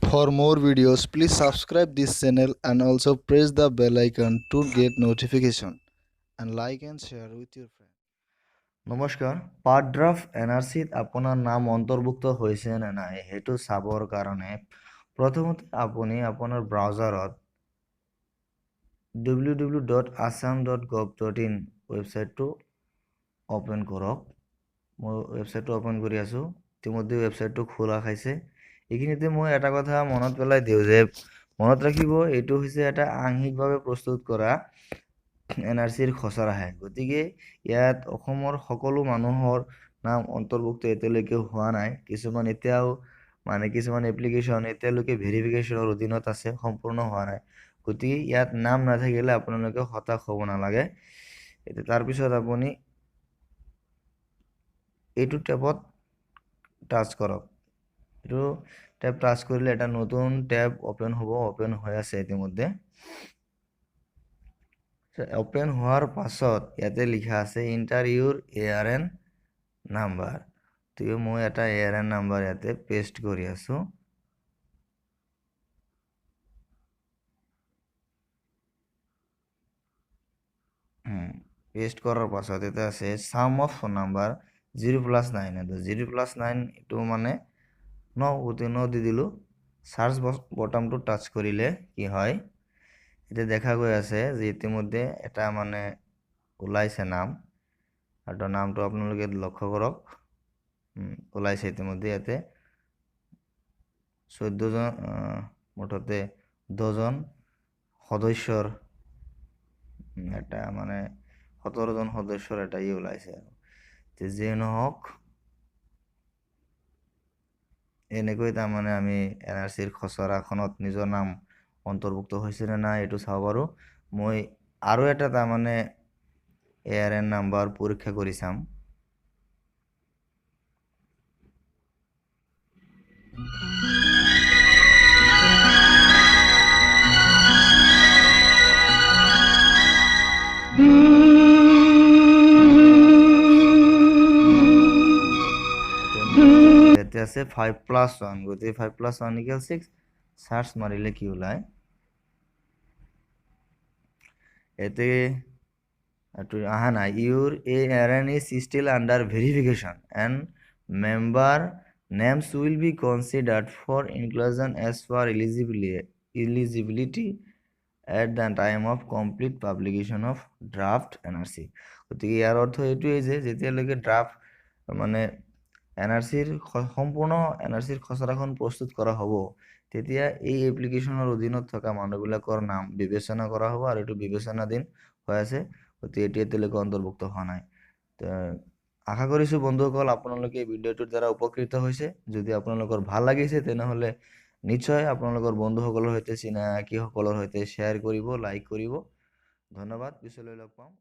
For more videos, please subscribe this channel and also press the bell icon to get notification and like and share with your friends. নমস্কাৰ part draft এনআৰচিত আপোনাৰ নাম অন্তৰ্ভুক্ত হৈছে নে নাই সেইটো চাবৰ কাৰণে প্ৰথমতে আপুনি আপোনাৰ ব্ৰাউজাৰত www.assam.gov.in ৱেবছাইটটো ওপেন কৰক। মই ৱেবছাইটটো ওপেন কৰি আছোঁ। ইতিমধ্যে ৱেবছাইটটো খোলা খাইছে। এইখিনিতে মই এটা কথা মনত পেলাই দিওঁ যে মনত ৰাখিব এইটো হৈছে এটা আংশিকভাৱে প্ৰস্তুত কৰা এনআৰচিৰ খচৰাহে। গতিকে ইয়াত অসমৰ সকলো মানুহৰ নাম অন্তৰ্ভুক্ত এতিয়ালৈকে হোৱা নাই। কিছুমান এপ্লিকেশ্যন এতিয়ালৈকে ভেৰিফিকেশ্যনৰ অধীনত আছে, সম্পূৰ্ণ হোৱা নাই। গতিকে ইয়াত নাম নাথাকিলে আপোনালোকে হতাশ হ'ব নালাগে। এতিয়া তাৰপিছত আপুনি এইটো টেবত টাচ কৰক। এইটো টেব টাচ কৰিলে এটা নতুন টেব ওপেন হ'ব, ওপেন হৈ আছে ইতিমধ্যে। ওপেন হোৱাৰ পাছত ইয়াতে লিখা আছে এণ্টাৰ ইউৰ ARN নাম্বাৰ। তো মই এটা ARN নাম্বাৰ ইয়াতে পেষ্ট কৰি আছোঁ। পেষ্ট কৰাৰ পাছত এটা আছে সাম অফ ফোন নাম্বাৰ 0+9 0+9 এইটো মানে 9 দি দিলোঁ। সাৰ্চ বটনটো টাচ কৰিলে কি হয় এতিয়া দেখা গৈ আছে যে ইতিমধ্যে এটা মানে ওলাইছে নাম, আৰু নামটো আপোনালোকে লক্ষ্য কৰক। ওলাইছে ইতিমধ্যে ইয়াতে 14 জন মুঠতে 10 জন সদস্যৰ এটা মানে 17 জন সদস্যৰ এটা ওলাইছে। যিয়ে নহওক এনেকৈ তাৰমানে আমি এনআৰচিৰ খচৰাখনত নিজৰ নাম অন্তৰ্ভুক্ত হৈছে নে নাই এইটো চাব পাৰোঁ। মই আৰু এটা তাৰমানে ARN নাম্বাৰ পৰীক্ষা কৰি চাম। ইয়াতে আছে 5+1, গতিকে 5+1 = 6। সার্চ মারিলে কি ওলায় এতে আহা না your ARN is still under verification and member names will be considered for inclusion as per eligibility at the time of complete publication of draft NRC। গতিকে ইয়াৰ অৰ্থ এইটোৱেই যে যেতিয়ালৈকে ড্ৰাফ্ট মানে এনআৰচিৰ সম্পূৰ্ণ এনআৰচিৰ খচৰাখন প্ৰস্তুত কৰা হ'ব তেতিয়া এই এপ্লিকেশ্যনৰ অধীনত থকা মানুহবিলাকৰ নাম বিবেচনা কৰা হ'ব, আৰু এইটো বিবেচনাধীন হৈ আছে। গতিকে এতিয়ালৈকে অন্তৰ্ভুক্ত হোৱা নাই। আশা কৰিছোঁ বন্ধুসকল আপোনালোকে ভিডিঅ'টোৰ দ্বাৰা উপকৃত হৈছে। যদি আপোনালোকৰ ভাল লাগিছে তেনেহ'লে নিশ্চয় আপোনালোকৰ বন্ধুসকলৰ সৈতে চিনাকিসকলৰ সৈতে শ্বেয়াৰ কৰিব, লাইক কৰিব। ধন্যবাদ। পিছলৈ লগ পাম।